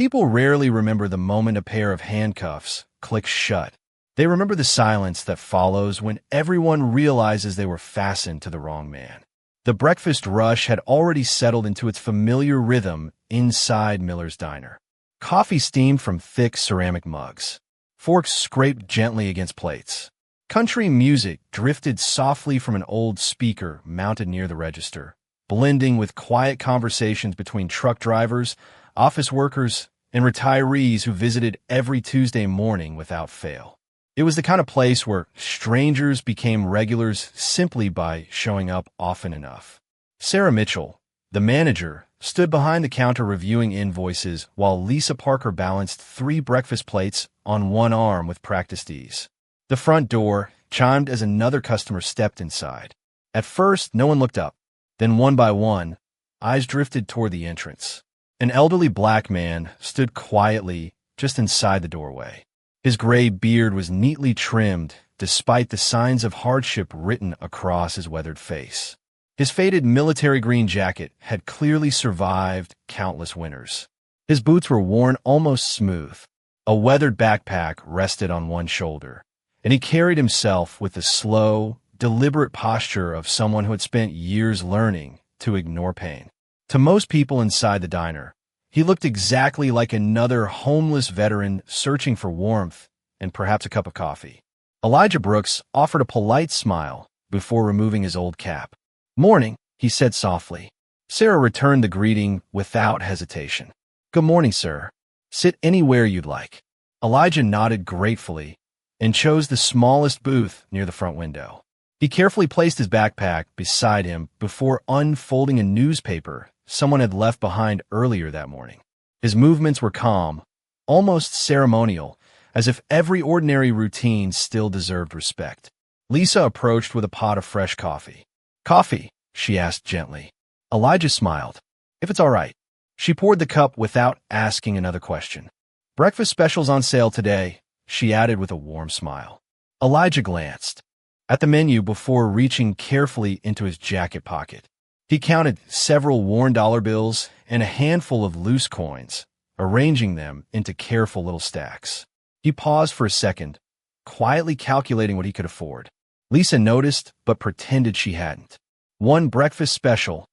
People rarely remember the moment a pair of handcuffs clicks shut. They remember the silence that follows when everyone realizes they were fastened to the wrong man. The breakfast rush had already settled into its familiar rhythm inside Miller's diner. Coffee steamed from thick ceramic mugs. Forks scraped gently against plates. Country music drifted softly from an old speaker mounted near the register, blending with quiet conversations between truck drivers, office workers, and retirees who visited every Tuesday morning without fail. It was the kind of place where strangers became regulars simply by showing up often enough. Sarah Mitchell, the manager, stood behind the counter reviewing invoices while Lisa Parker balanced 3 breakfast plates on one arm with practiced ease. The front door chimed as another customer stepped inside. At first, no one looked up. Then one by one, eyes drifted toward the entrance. An elderly black man stood quietly just inside the doorway. His gray beard was neatly trimmed despite the signs of hardship written across his weathered face. His faded military green jacket had clearly survived countless winters. His boots were worn almost smooth. A weathered backpack rested on one shoulder, and he carried himself with the slow, deliberate posture of someone who had spent years learning to ignore pain. To most people inside the diner, he looked exactly like another homeless veteran searching for warmth and perhaps a cup of coffee. Elijah Brooks offered a polite smile before removing his old cap. "Morning," he said softly. Sarah returned the greeting without hesitation. "Good morning, sir. Sit anywhere you'd like." Elijah nodded gratefully and chose the smallest booth near the front window. He carefully placed his backpack beside him before unfolding a newspaper someone had left behind earlier that morning. His movements were calm, almost ceremonial, as if every ordinary routine still deserved respect. Lisa approached with a pot of fresh coffee. "Coffee?" she asked gently. Elijah smiled. "If it's all right." She poured the cup without asking another question. "Breakfast specials on sale today," she added with a warm smile. Elijah glanced at the menu before reaching carefully into his jacket pocket. He counted several worn dollar bills and a handful of loose coins, arranging them into careful little stacks. He paused for a second, quietly calculating what he could afford. Lisa noticed, but pretended she hadn't. "One breakfast special,"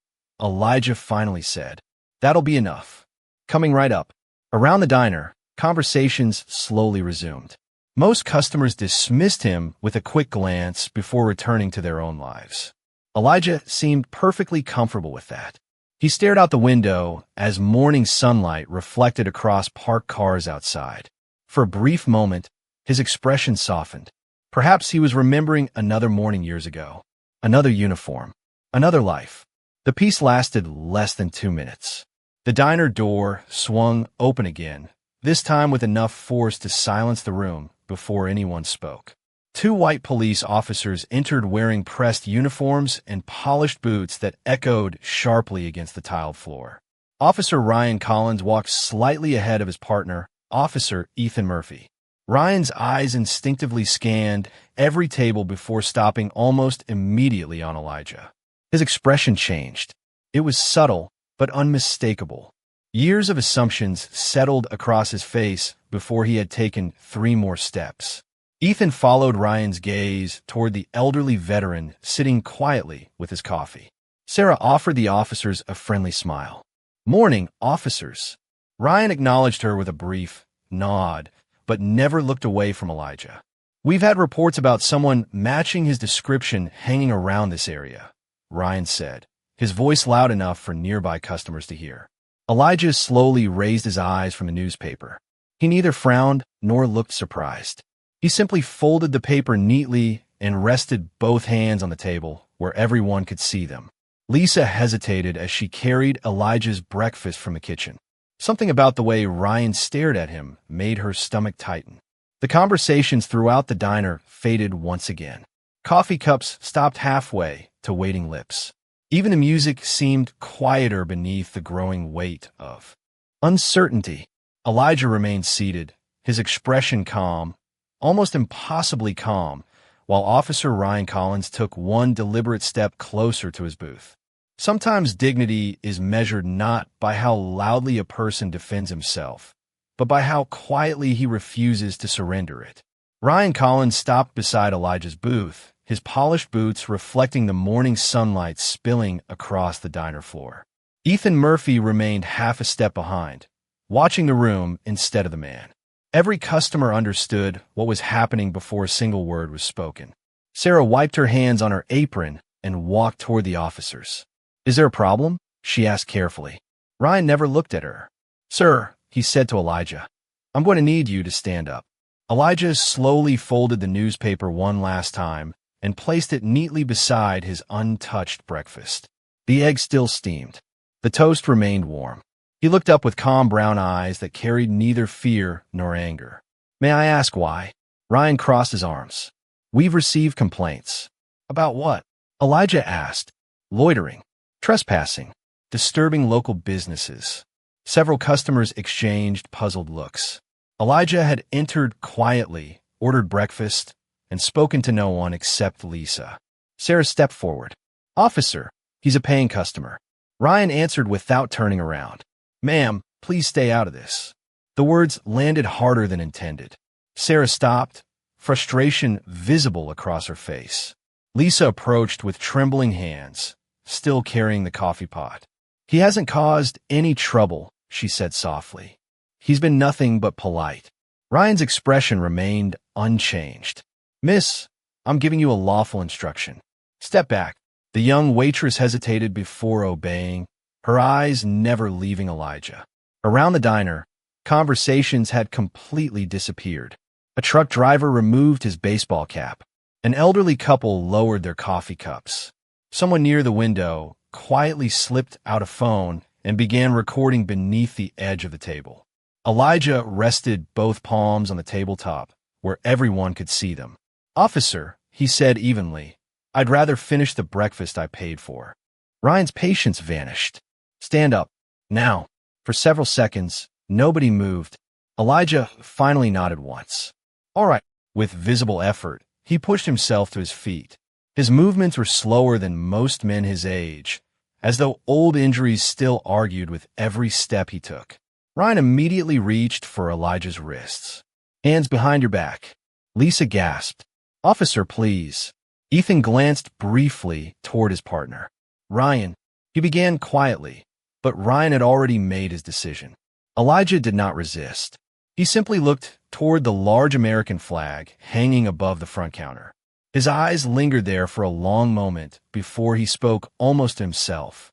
Elijah finally said. "That'll be enough." Coming right up. Around the diner, conversations slowly resumed. Most customers dismissed him with a quick glance before returning to their own lives. Elijah seemed perfectly comfortable with that. He stared out the window as morning sunlight reflected across parked cars outside. For a brief moment, his expression softened. Perhaps he was remembering another morning years ago, another uniform, another life. The peace lasted less than 2 minutes. The diner door swung open again, this time with enough force to silence the room before anyone spoke. 2 white police officers entered wearing pressed uniforms and polished boots that echoed sharply against the tiled floor. Officer Ryan Collins walked slightly ahead of his partner, Officer Ethan Murphy. Ryan's eyes instinctively scanned every table before stopping almost immediately on Elijah. His expression changed. It was subtle, but unmistakable. Years of assumptions settled across his face before he had taken 3 more steps. Ethan followed Ryan's gaze toward the elderly veteran sitting quietly with his coffee. Sarah offered the officers a friendly smile. "Morning, officers." Ryan acknowledged her with a brief nod, but never looked away from Elijah. "We've had reports about someone matching his description hanging around this area," Ryan said, his voice loud enough for nearby customers to hear. Elijah slowly raised his eyes from the newspaper. He neither frowned nor looked surprised. He simply folded the paper neatly and rested both hands on the table where everyone could see them. Lisa hesitated as she carried Elijah's breakfast from the kitchen. Something about the way Ryan stared at him made her stomach tighten. The conversations throughout the diner faded once again. Coffee cups stopped halfway to waiting lips. Even the music seemed quieter beneath the growing weight of uncertainty. Elijah remained seated, his expression calm, almost impossibly calm, while Officer Ryan Collins took one deliberate step closer to his booth. Sometimes dignity is measured not by how loudly a person defends himself, but by how quietly he refuses to surrender it. Ryan Collins stopped beside Elijah's booth, his polished boots reflecting the morning sunlight spilling across the diner floor. Ethan Murphy remained half a step behind, watching the room instead of the man. Every customer understood what was happening before a single word was spoken. Sarah wiped her hands on her apron and walked toward the officers. "Is there a problem?" she asked carefully. Ryan never looked at her. "Sir," he said to Elijah, "I'm going to need you to stand up." Elijah slowly folded the newspaper one last time and placed it neatly beside his untouched breakfast. The egg still steamed. The toast remained warm. He looked up with calm brown eyes that carried neither fear nor anger. "May I ask why?" Ryan crossed his arms. "We've received complaints." "About what?" Elijah asked. "Loitering, trespassing, disturbing local businesses." Several customers exchanged puzzled looks. Elijah had entered quietly, ordered breakfast, and spoken to no one except Lisa. Sarah stepped forward. "Officer, he's a paying customer." Ryan answered without turning around. "Ma'am, please stay out of this." The words landed harder than intended. Sarah stopped, frustration visible across her face. Lisa approached with trembling hands, still carrying the coffee pot. "He hasn't caused any trouble," she said softly. "He's been nothing but polite." Ryan's expression remained unchanged. "Miss, I'm giving you a lawful instruction. Step back." The young waitress hesitated before obeying, her eyes never leaving Elijah. Around the diner, conversations had completely disappeared. A truck driver removed his baseball cap. An elderly couple lowered their coffee cups. Someone near the window quietly slipped out a phone and began recording beneath the edge of the table. Elijah rested both palms on the tabletop, where everyone could see them. "Officer," he said evenly, "I'd rather finish the breakfast I paid for." Ryan's patience vanished. "Stand up. Now." For several seconds, nobody moved. Elijah finally nodded once. "All right." With visible effort, he pushed himself to his feet. His movements were slower than most men his age, as though old injuries still argued with every step he took. Ryan immediately reached for Elijah's wrists. "Hands behind your back." Lisa gasped. "Officer, please." Ethan glanced briefly toward his partner. "Ryan," he began quietly, but Ryan had already made his decision. Elijah did not resist. He simply looked toward the large American flag hanging above the front counter. His eyes lingered there for a long moment before he spoke almost to himself.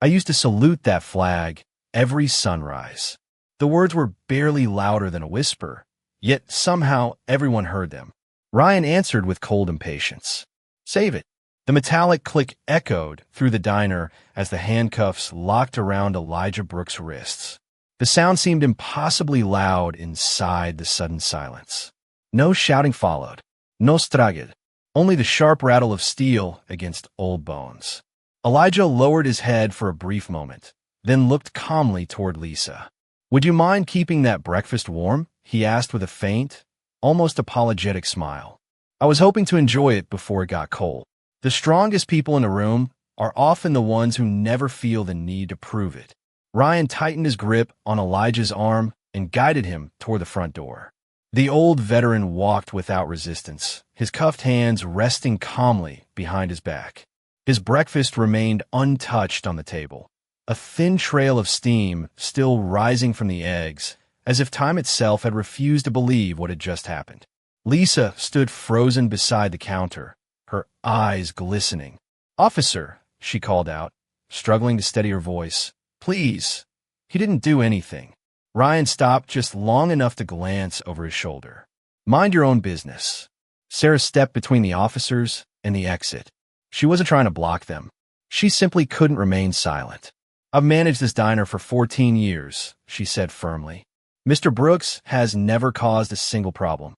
"I used to salute that flag every sunrise." The words were barely louder than a whisper, yet somehow everyone heard them. Ryan answered with cold impatience. "Save it." The metallic click echoed through the diner as the handcuffs locked around Elijah Brooks' wrists. The sound seemed impossibly loud inside the sudden silence. No shouting followed. No straged. Only the sharp rattle of steel against old bones. Elijah lowered his head for a brief moment, then looked calmly toward Lisa. "Would you mind keeping that breakfast warm?" he asked with a faint, almost apologetic smile. "I was hoping to enjoy it before it got cold." The strongest people in a room are often the ones who never feel the need to prove it. Ryan tightened his grip on Elijah's arm and guided him toward the front door. The old veteran walked without resistance, his cuffed hands resting calmly behind his back. His breakfast remained untouched on the table, a thin trail of steam still rising from the eggs, as if time itself had refused to believe what had just happened. Lisa stood frozen beside the counter, her eyes glistening. "Officer," she called out, struggling to steady her voice. "Please." He didn't do anything. Ryan stopped just long enough to glance over his shoulder. "Mind your own business." Sarah stepped between the officers and the exit. She wasn't trying to block them. She simply couldn't remain silent. "I've managed this diner for 14 years, she said firmly. "Mr. Brooks has never caused a single problem."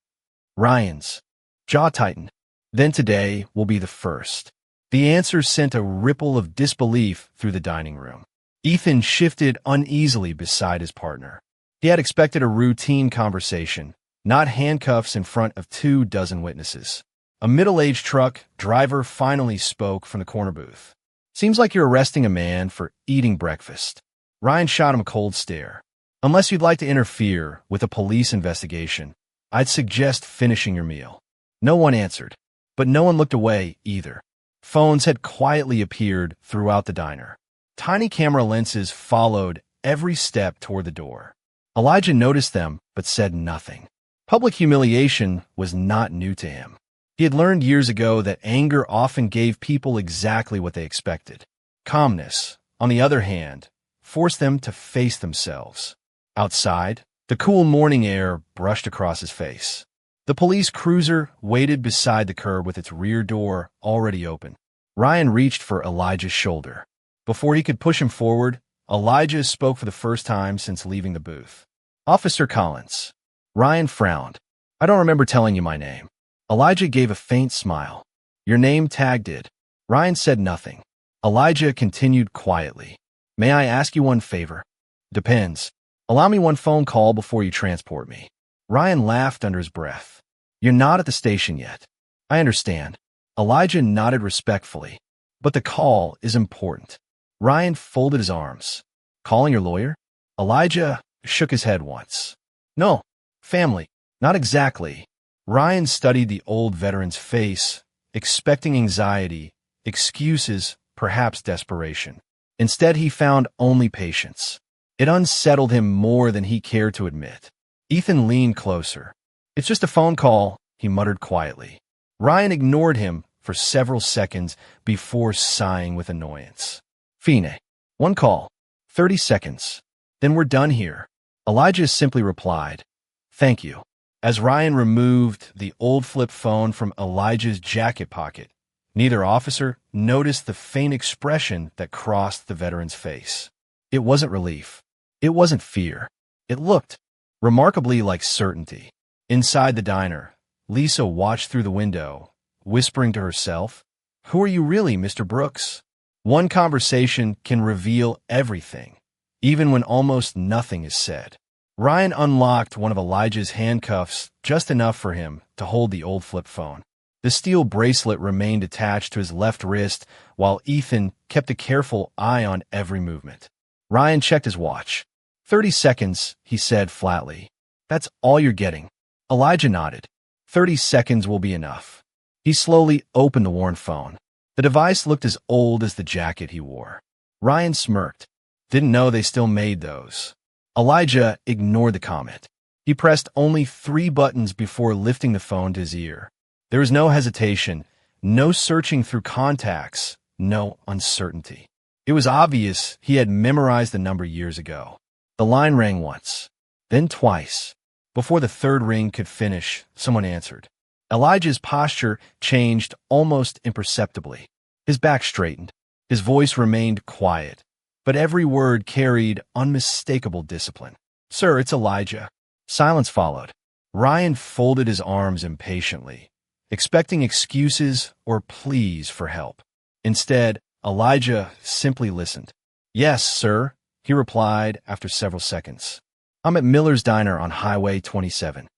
Ryan's jaw tightened. "Then today will be the first." The answer sent a ripple of disbelief through the dining room. Ethan shifted uneasily beside his partner. He had expected a routine conversation, not handcuffs in front of 24 witnesses. A middle-aged truck driver finally spoke from the corner booth. "Seems like you're arresting a man for eating breakfast." Ryan shot him a cold stare. Unless you'd like to interfere with a police investigation, I'd suggest finishing your meal. No one answered, but no one looked away either. Phones had quietly appeared throughout the diner. Tiny camera lenses followed every step toward the door. Elijah noticed them, but said nothing. Public humiliation was not new to him. He had learned years ago that anger often gave people exactly what they expected. Calmness, on the other hand, forced them to face themselves. Outside, the cool morning air brushed across his face. The police cruiser waited beside the curb with its rear door already open. Ryan reached for Elijah's shoulder. Before he could push him forward, Elijah spoke for the first time since leaving the booth. "Officer Collins." Ryan frowned. "I don't remember telling you my name." Elijah gave a faint smile. "Your name tag did." Ryan said nothing. Elijah continued quietly. "May I ask you one favor?" "Depends. Allow me one phone call before you transport me." Ryan laughed under his breath. "You're not at the station yet." "I understand." Elijah nodded respectfully. "But the call is important." Ryan folded his arms. "Calling your lawyer?" Elijah shook his head once. "No. Family. Not exactly." Ryan studied the old veteran's face, expecting anxiety, excuses, perhaps desperation. Instead, he found only patience. It unsettled him more than he cared to admit. Ethan leaned closer. "It's just a phone call," he muttered quietly. Ryan ignored him for several seconds before sighing with annoyance. "Fine. One call. 30 seconds. Then we're done here." Elijah simply replied, "Thank you." As Ryan removed the old flip phone from Elijah's jacket pocket, neither officer noticed the faint expression that crossed the veteran's face. It wasn't relief. It wasn't fear. It looked remarkably like certainty. Inside the diner, Lisa watched through the window, whispering to herself, "Who are you really, Mr. Brooks?" One conversation can reveal everything, even when almost nothing is said. Ryan unlocked one of Elijah's handcuffs just enough for him to hold the old flip phone. The steel bracelet remained attached to his left wrist, while Ethan kept a careful eye on every movement. Ryan checked his watch. 30 seconds, he said flatly. "That's all you're getting." Elijah nodded. 30 seconds will be enough. He slowly opened the worn phone. The device looked as old as the jacket he wore. Ryan smirked. Didn't know they still made those. Elijah ignored the comment. He pressed only 3 buttons before lifting the phone to his ear. There was no hesitation, no searching through contacts, no uncertainty. It was obvious he had memorized the number years ago. The line rang once, then twice. Before the third ring could finish, someone answered. Elijah's posture changed almost imperceptibly. His back straightened. His voice remained quiet, but every word carried unmistakable discipline. "Sir, it's Elijah." Silence followed. Ryan folded his arms impatiently, expecting excuses or pleas for help. Instead, Elijah simply listened. "Yes, sir," he replied after several seconds. "I'm at Miller's Diner on Highway 27.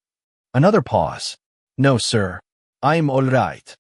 Another pause. "No, sir. I'm all right."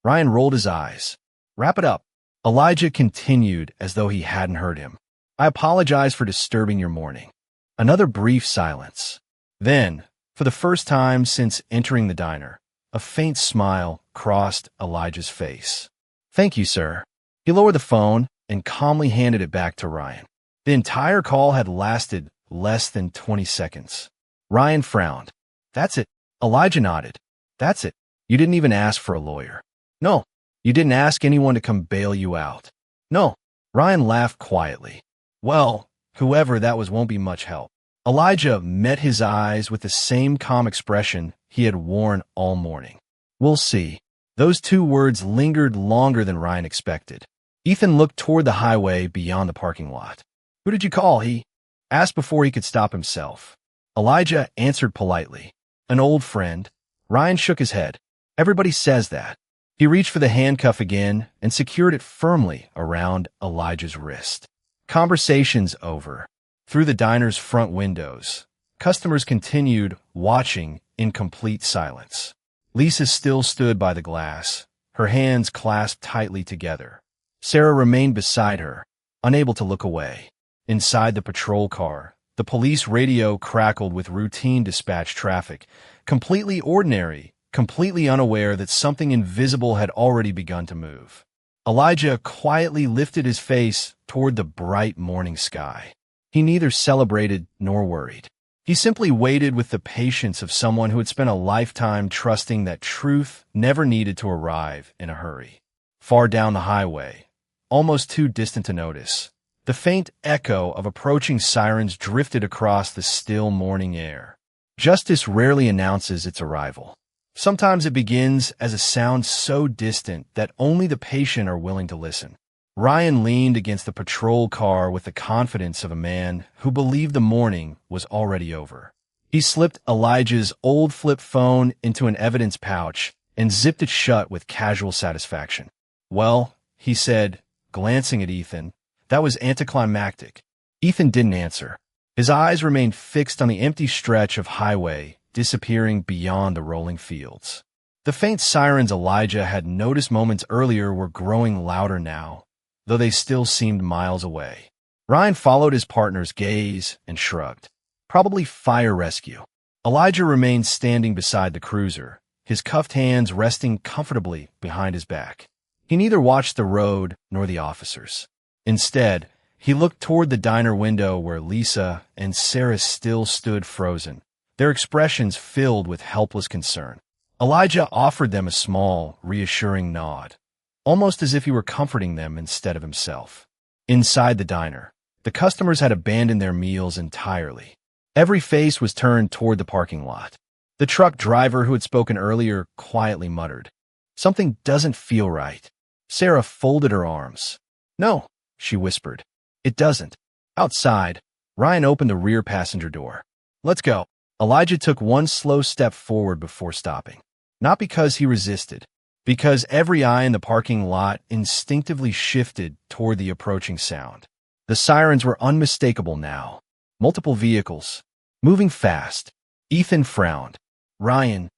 Ryan rolled his eyes. "Wrap it up." Elijah continued as though he hadn't heard him. "I apologize for disturbing your morning." Another brief silence. Then, for the first time since entering the diner, a faint smile crossed Elijah's face. "Thank you, sir." He lowered the phone and calmly handed it back to Ryan. The entire call had lasted less than 20 seconds. Ryan frowned. "That's it." Elijah nodded. "That's it. You didn't even ask for a lawyer." "No." "You didn't ask anyone to come bail you out." "No." Ryan laughed quietly. "Well, whoever that was won't be much help." Elijah met his eyes with the same calm expression he had worn all morning. "We'll see." Those 2 words lingered longer than Ryan expected. Ethan looked toward the highway beyond the parking lot. "Who did you call?" he asked before he could stop himself. Elijah answered politely. "An old friend." Ryan shook his head. "Everybody says that." He reached for the handcuff again and secured it firmly around Elijah's wrist. Conversations over. Through the diner's front windows, customers continued watching in complete silence. Lisa still stood by the glass, her hands clasped tightly together. Sarah remained beside her, unable to look away. Inside the patrol car, The police radio crackled with routine dispatch traffic, completely ordinary, completely unaware that something invisible had already begun to move. Elijah quietly lifted his face toward the bright morning sky. He neither celebrated nor worried. He simply waited with the patience of someone who had spent a lifetime trusting that truth never needed to arrive in a hurry. Far down the highway, almost too distant to notice, the faint echo of approaching sirens drifted across the still morning air. Justice rarely announces its arrival. Sometimes it begins as a sound so distant that only the patient are willing to listen. Ryan leaned against the patrol car with the confidence of a man who believed the morning was already over. He slipped Elijah's old flip phone into an evidence pouch and zipped it shut with casual satisfaction. "Well," he said, glancing at Ethan. That was anticlimactic. Ethan didn't answer. His eyes remained fixed on the empty stretch of highway disappearing beyond the rolling fields. The faint sirens Elijah had noticed moments earlier were growing louder now, though they still seemed miles away. Ryan followed his partner's gaze and shrugged. Probably fire rescue. Elijah remained standing beside the cruiser, his cuffed hands resting comfortably behind his back. He neither watched the road nor the officers. Instead, he looked toward the diner window where Lisa and Sarah still stood frozen, their expressions filled with helpless concern. Elijah offered them a small, reassuring nod, almost as if he were comforting them instead of himself. Inside the diner, the customers had abandoned their meals entirely. Every face was turned toward the parking lot. The truck driver who had spoken earlier quietly muttered, "Something doesn't feel right." Sarah folded her arms. "No," she whispered. "It doesn't." Outside, Ryan opened the rear passenger door. "Let's go." Elijah took one slow step forward before stopping. Not because he resisted, because every eye in the parking lot instinctively shifted toward the approaching sound. The sirens were unmistakable now. Multiple vehicles, moving fast. Ethan frowned. Ryan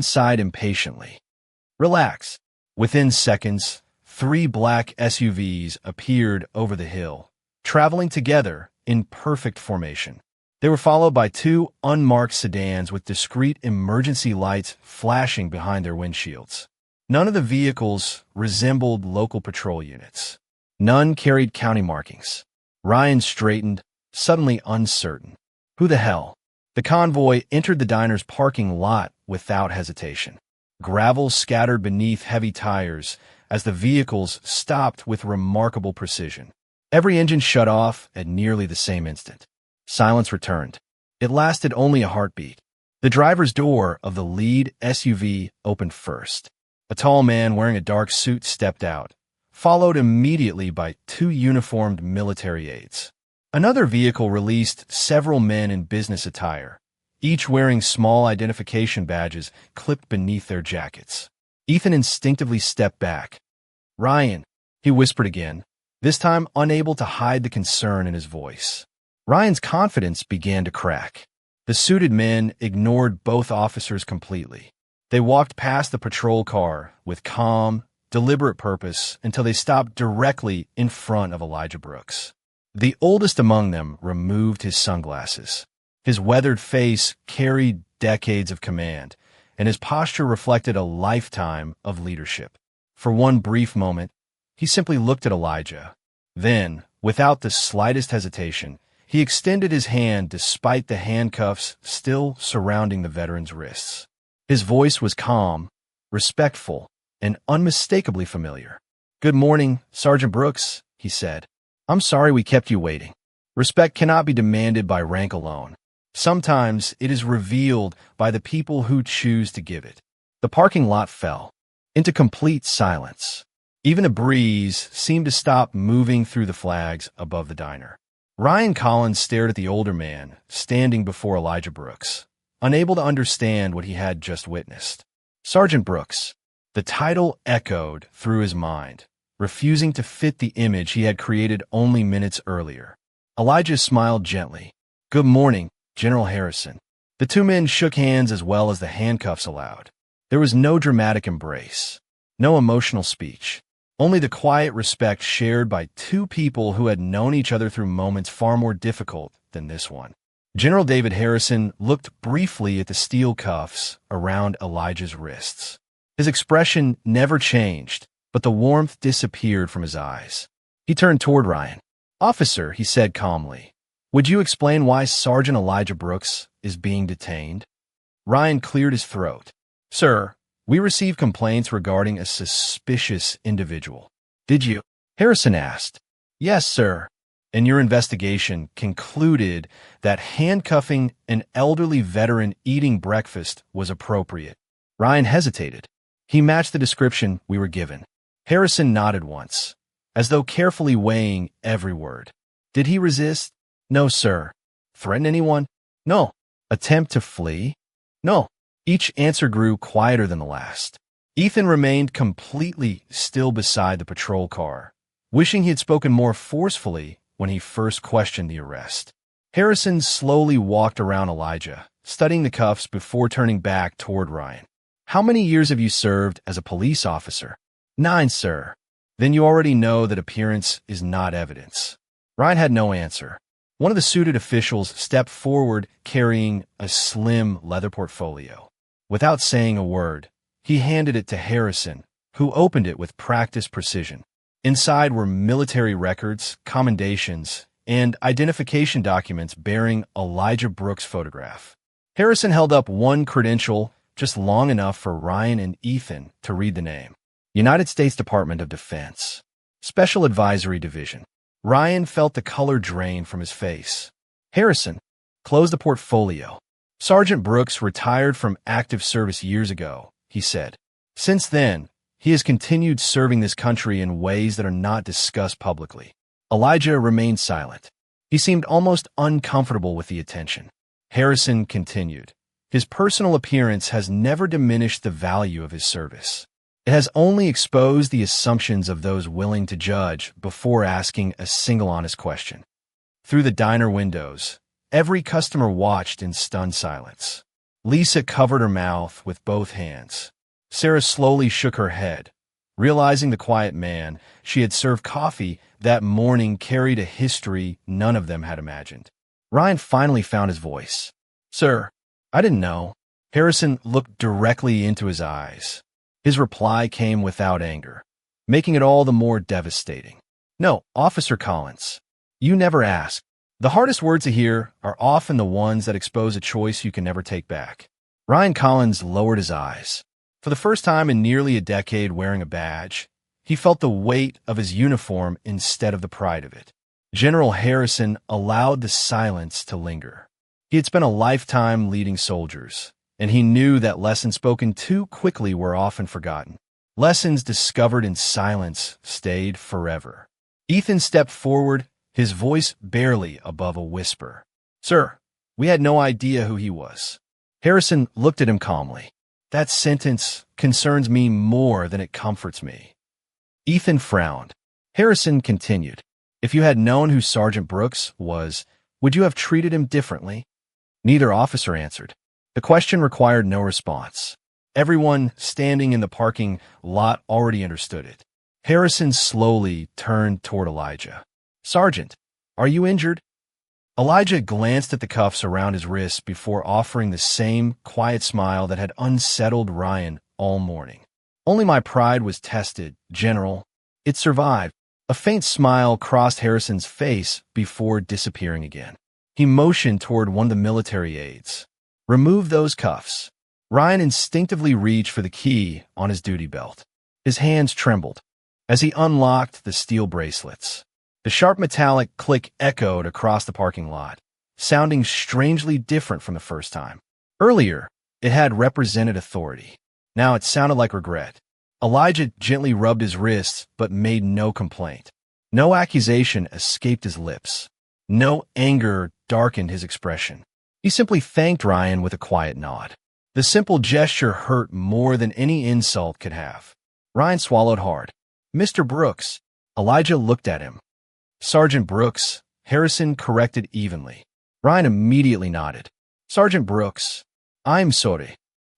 sighed impatiently. "Relax." Within seconds, 3 black SUVs appeared over the hill, traveling together in perfect formation. They were followed by 2 unmarked sedans with discreet emergency lights flashing behind their windshields. None of the vehicles resembled local patrol units. None carried county markings. Ryan straightened, suddenly uncertain. Who the hell? The convoy entered the diner's parking lot without hesitation. Gravel scattered beneath heavy tires as the vehicles stopped with remarkable precision. Every engine shut off at nearly the same instant. Silence returned. It lasted only a heartbeat. The driver's door of the lead SUV opened first. A tall man wearing a dark suit stepped out, followed immediately by 2 uniformed military aides. Another vehicle released several men in business attire, each wearing small identification badges clipped beneath their jackets. Ethan instinctively stepped back. "Ryan," he whispered again, this time unable to hide the concern in his voice. Ryan's confidence began to crack. The suited men ignored both officers completely. They walked past the patrol car with calm, deliberate purpose until they stopped directly in front of Elijah Brooks. The oldest among them removed his sunglasses. His weathered face carried decades of command, and his posture reflected a lifetime of leadership. For one brief moment, he simply looked at Elijah. Then, without the slightest hesitation, he extended his hand despite the handcuffs still surrounding the veteran's wrists. His voice was calm, respectful, and unmistakably familiar. "Good morning, Sergeant Brooks," he said. "I'm sorry we kept you waiting. Respect cannot be demanded by rank alone. Sometimes it is revealed by the people who choose to give it." The parking lot fell into complete silence. Even a breeze seemed to stop moving through the flags above the diner. Ryan Collins stared at the older man, standing before Elijah Brooks, unable to understand what he had just witnessed. Sergeant Brooks. The title echoed through his mind, refusing to fit the image he had created only minutes earlier. Elijah smiled gently. "Good morning, General Harrison." The 2 men shook hands as well as the handcuffs allowed. There was no dramatic embrace, no emotional speech, only the quiet respect shared by two people who had known each other through moments far more difficult than this one. General David Harrison looked briefly at the steel cuffs around Elijah's wrists. His expression never changed, but the warmth disappeared from his eyes. He turned toward Ryan. "Officer," he said calmly, "would you explain why Sergeant Elijah Brooks is being detained?" Ryan cleared his throat. "Sir, we received complaints regarding a suspicious individual." "Did you?" Harrison asked. "Yes, sir. And your investigation concluded that handcuffing an elderly veteran eating breakfast was appropriate." Ryan hesitated. He matched the description we were given. Harrison nodded once, as though carefully weighing every word. "Did he resist?" "No, sir." "Threaten anyone?" "No." "Attempt to flee?" "No." Each answer grew quieter than the last. Ethan remained completely still beside the patrol car, wishing he had spoken more forcefully when he first questioned the arrest. Harrison slowly walked around Elijah, studying the cuffs before turning back toward Ryan. "How many years have you served as a police officer?" "9, sir." "Then you already know that appearance is not evidence." Ryan had no answer. One of the suited officials stepped forward carrying a slim leather portfolio. Without saying a word, he handed it to Harrison, who opened it with practiced precision. Inside were military records, commendations, and identification documents bearing Elijah Brooks' photograph. Harrison held up one credential just long enough for Ryan and Ethan to read the name. United States Department of Defense. Special Advisory Division. Ryan felt the color drain from his face. Harrison closed the portfolio. "Sergeant Brooks retired from active service years ago," he said. "Since then, he has continued serving this country in ways that are not discussed publicly." Elijah remained silent. He seemed almost uncomfortable with the attention. Harrison continued. "His personal appearance has never diminished the value of his service. It has only exposed the assumptions of those willing to judge before asking a single honest question." Through the diner windows, every customer watched in stunned silence. Lisa covered her mouth with both hands. Sarah slowly shook her head. Realizing the quiet man she had served coffee that morning carried a history none of them had imagined. Ryan finally found his voice. "Sir, I didn't know." Harrison looked directly into his eyes. His reply came without anger, making it all the more devastating. "No, Officer Collins, you never asked." The hardest words to hear are often the ones that expose a choice you can never take back. Ryan Collins lowered his eyes. For the first time in nearly a decade wearing a badge, he felt the weight of his uniform instead of the pride of it. General Harrison allowed the silence to linger. He had spent a lifetime leading soldiers, and he knew that lessons spoken too quickly were often forgotten. Lessons discovered in silence stayed forever. Ethan stepped forward, his voice barely above a whisper. "Sir, we had no idea who he was." Harrison looked at him calmly. "That sentence concerns me more than it comforts me." Ethan frowned. Harrison continued. "If you had known who Sergeant Brooks was, would you have treated him differently?" Neither officer answered. The question required no response. Everyone standing in the parking lot already understood it. Harrison slowly turned toward Elijah. "Sergeant, are you injured?" Elijah glanced at the cuffs around his wrists before offering the same quiet smile that had unsettled Ryan all morning. "Only my pride was tested, General. It survived." A faint smile crossed Harrison's face before disappearing again. He motioned toward one of the military aides. "Remove those cuffs." Ryan instinctively reached for the key on his duty belt. His hands trembled as he unlocked the steel bracelets. The sharp metallic click echoed across the parking lot, sounding strangely different from the first time. Earlier, it had represented authority. Now it sounded like regret. Elijah gently rubbed his wrists but made no complaint. No accusation escaped his lips. No anger darkened his expression. He simply thanked Ryan with a quiet nod. The simple gesture hurt more than any insult could have. Ryan swallowed hard. "Mr. Brooks." Elijah looked at him. "Sergeant Brooks," Harrison corrected evenly. Ryan immediately nodded. "Sergeant Brooks, I'm sorry."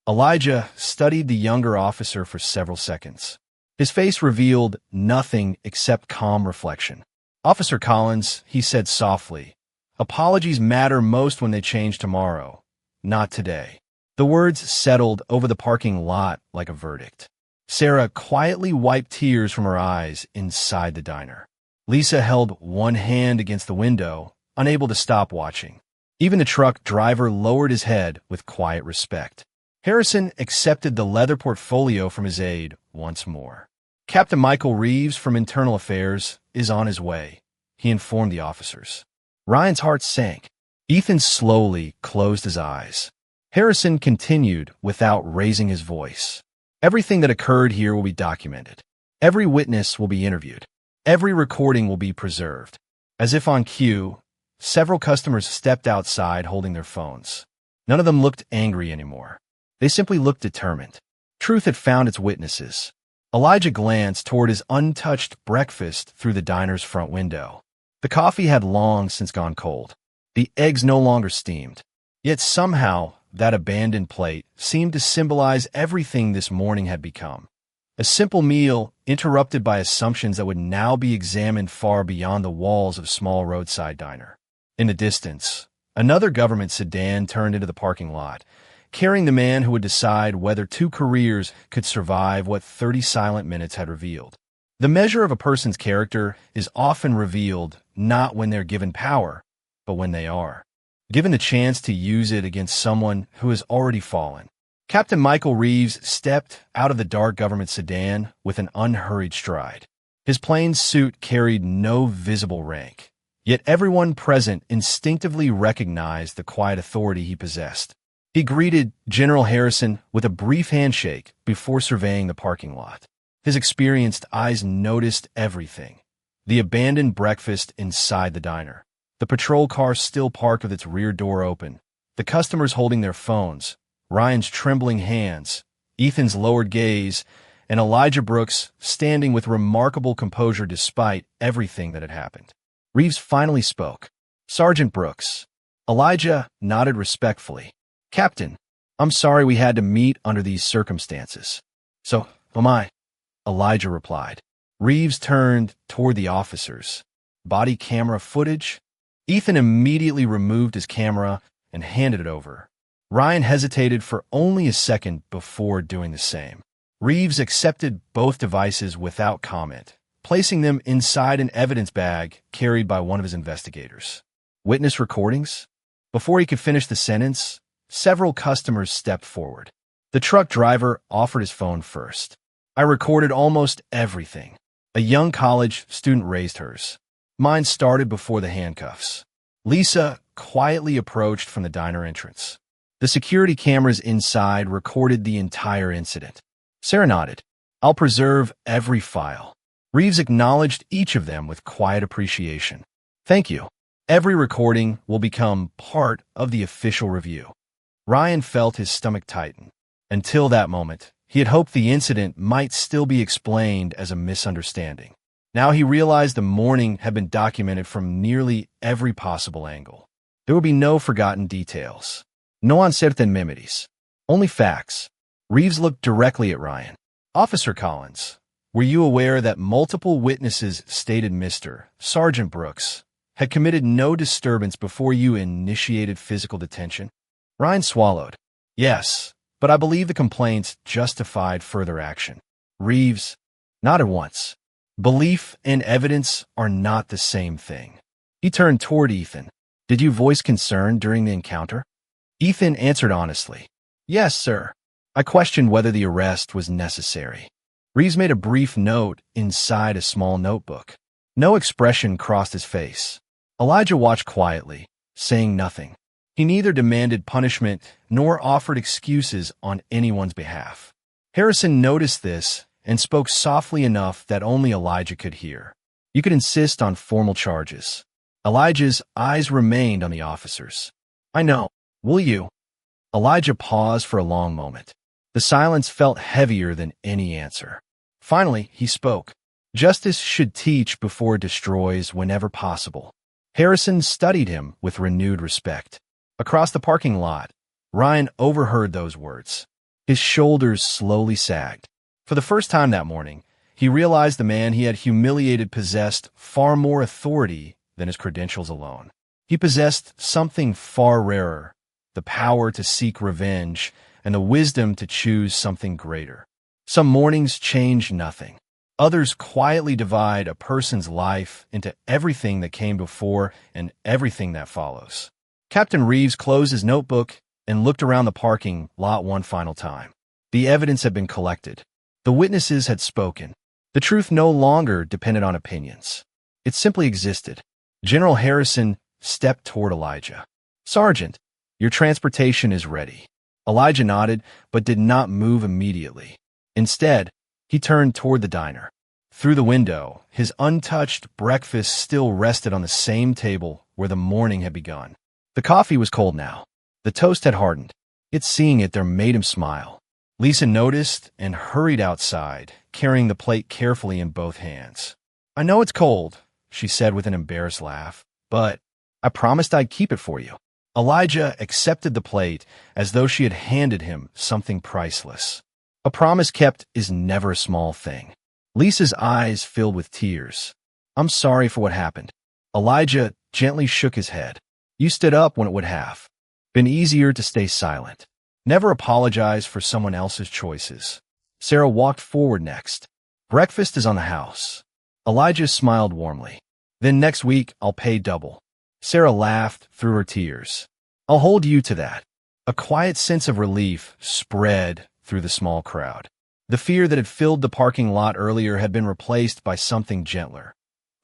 Elijah studied the younger officer for several seconds. His face revealed nothing except calm reflection. "Officer Collins," he said softly, "apologies matter most when they change tomorrow, not today." The words settled over the parking lot like a verdict. Sarah quietly wiped tears from her eyes inside the diner. Lisa held one hand against the window, unable to stop watching. Even the truck driver lowered his head with quiet respect. Harrison accepted the leather portfolio from his aide once more. "Captain Michael Reeves from Internal Affairs is on his way," he informed the officers. Ryan's heart sank. Ethan slowly closed his eyes. Harrison continued without raising his voice. "Everything that occurred here will be documented. Every witness will be interviewed. Every recording will be preserved." As if on cue, several customers stepped outside holding their phones. None of them looked angry anymore. They simply looked determined. Truth had found its witnesses. Elijah glanced toward his untouched breakfast through the diner's front window. The coffee had long since gone cold. The eggs no longer steamed. Yet somehow, that abandoned plate seemed to symbolize everything this morning had become. A simple meal interrupted by assumptions that would now be examined far beyond the walls of a small roadside diner. In the distance, another government sedan turned into the parking lot, carrying the man who would decide whether two careers could survive what 30 silent minutes had revealed. The measure of a person's character is often revealed not when they're given power, but when they are given the chance to use it against someone who has already fallen. Captain Michael Reeves stepped out of the dark government sedan with an unhurried stride. His plain suit carried no visible rank, yet everyone present instinctively recognized the quiet authority he possessed. He greeted General Harrison with a brief handshake before surveying the parking lot. His experienced eyes noticed everything. The abandoned breakfast inside the diner, the patrol car still parked with its rear door open, the customers holding their phones, Ryan's trembling hands, Ethan's lowered gaze, and Elijah Brooks standing with remarkable composure despite everything that had happened. Reeves finally spoke. "Sergeant Brooks." Elijah nodded respectfully. "Captain, I'm sorry we had to meet under these circumstances." "So am I," Elijah replied. Reeves turned toward the officers. "Body camera footage?" Ethan immediately removed his camera and handed it over. Ryan hesitated for only a second before doing the same. Reeves accepted both devices without comment, placing them inside an evidence bag carried by one of his investigators. "Witness recordings?" Before he could finish the sentence, several customers stepped forward. The truck driver offered his phone first. "I recorded almost everything." A young college student raised hers. "Mine started before the handcuffs." Lisa quietly approached from the diner entrance. The security cameras inside recorded the entire incident. Sarah nodded. "I'll preserve every file." Reeves acknowledged each of them with quiet appreciation. "Thank you. Every recording will become part of the official review." Ryan felt his stomach tighten. Until that moment, he had hoped the incident might still be explained as a misunderstanding. Now he realized the morning had been documented from nearly every possible angle. There would be no forgotten details. No uncertain memories. Only facts. Reeves looked directly at Ryan. "Officer Collins, were you aware that multiple witnesses stated Mr. Sergeant Brooks had committed no disturbance before you initiated physical detention?" Ryan swallowed. "Yes, but I believe the complaints justified further action." Reeves nodded once. Belief and evidence are not the same thing. He turned toward Ethan. "Did you voice concern during the encounter?" Ethan answered honestly. "Yes, sir. I questioned whether the arrest was necessary." Reeves made a brief note inside a small notebook. No expression crossed his face. Elijah watched quietly, saying nothing. He neither demanded punishment nor offered excuses on anyone's behalf. Harrison noticed this and spoke softly enough that only Elijah could hear. "You could insist on formal charges." Elijah's eyes remained on the officers. "I know. Will you?" Elijah paused for a long moment. The silence felt heavier than any answer. Finally, he spoke. "Justice should teach before it destroys whenever possible." Harrison studied him with renewed respect. Across the parking lot, Ryan overheard those words. His shoulders slowly sagged. For the first time that morning, He realized the man he had humiliated possessed far more authority than his credentials alone. He possessed something far rarer, the power to seek revenge and the wisdom to choose something greater. Some mornings change nothing. Others quietly divide a person's life into everything that came before and everything that follows. Captain Reeves closed his notebook and looked around the parking lot one final time. The evidence had been collected. The witnesses had spoken. The truth no longer depended on opinions. It simply existed. General Harrison stepped toward Elijah. "Sergeant, your transportation is ready." Elijah nodded, but did not move immediately. Instead, he turned toward the diner. Through the window, his untouched breakfast still rested on the same table where the morning had begun. The coffee was cold now. The toast had hardened. Yet seeing it there made him smile. Lisa noticed and hurried outside, carrying the plate carefully in both hands. "I know it's cold," she said with an embarrassed laugh, "but I promised I'd keep it for you." Elijah accepted the plate as though she had handed him something priceless. A promise kept is never a small thing. Lisa's eyes filled with tears. "I'm sorry for what happened." Elijah gently shook his head. "You stood up when it would have been easier to stay silent. Never apologize for someone else's choices." Sarah walked forward next. "Breakfast is on the house." Elijah smiled warmly. "Then next week I'll pay double." Sarah laughed through her tears. "I'll hold you to that." A quiet sense of relief spread through the small crowd. The fear that had filled the parking lot earlier had been replaced by something gentler.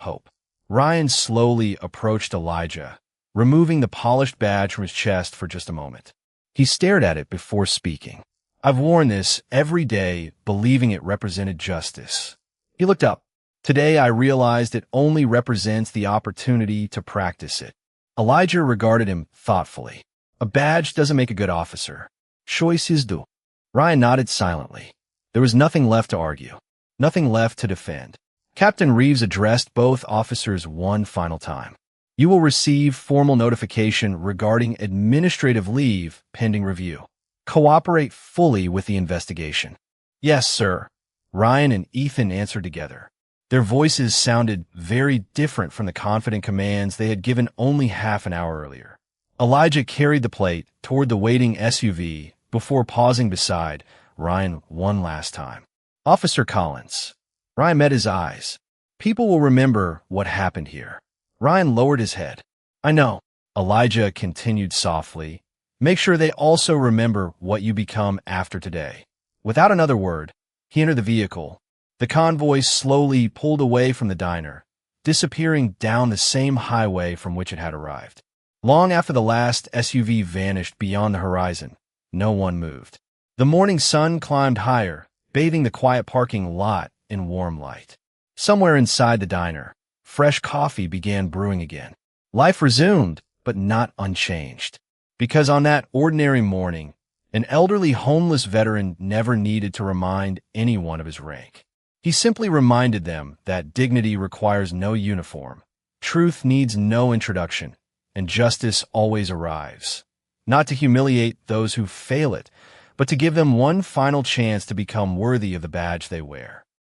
Hope. Ryan slowly approached Elijah, removing the polished badge from his chest for just a moment. He stared at it before speaking. "I've worn this every day, believing it represented justice." He looked up. "Today I realized it only represents the opportunity to practice it." Elijah regarded him thoughtfully. "A badge doesn't make a good officer. Choices do." Ryan nodded silently. There was nothing left to argue, nothing left to defend. Captain Reeves addressed both officers one final time. "You will receive formal notification regarding administrative leave pending review. Cooperate fully with the investigation." "Yes, sir." Ryan and Ethan answered together. Their voices sounded very different from the confident commands they had given only half an hour earlier. Elijah carried the plate toward the waiting SUV before pausing beside Ryan one last time. "Officer Collins." Ryan met his eyes. "People will remember what happened here." Ryan lowered his head. "I know." Elijah continued softly. "Make sure they also remember what you become after today." Without another word, he entered the vehicle. The convoy slowly pulled away from the diner, disappearing down the same highway from which it had arrived. Long after the last SUV vanished beyond the horizon, no one moved. The morning sun climbed higher, bathing the quiet parking lot in warm light. Somewhere inside the diner, fresh coffee began brewing again. Life resumed, but not unchanged. Because on that ordinary morning, an elderly homeless veteran never needed to remind anyone of his rank. He simply reminded them that dignity requires no uniform, truth needs no introduction, and justice always arrives. Not to humiliate those who fail it, but to give them one final chance to become worthy of the badge they wear.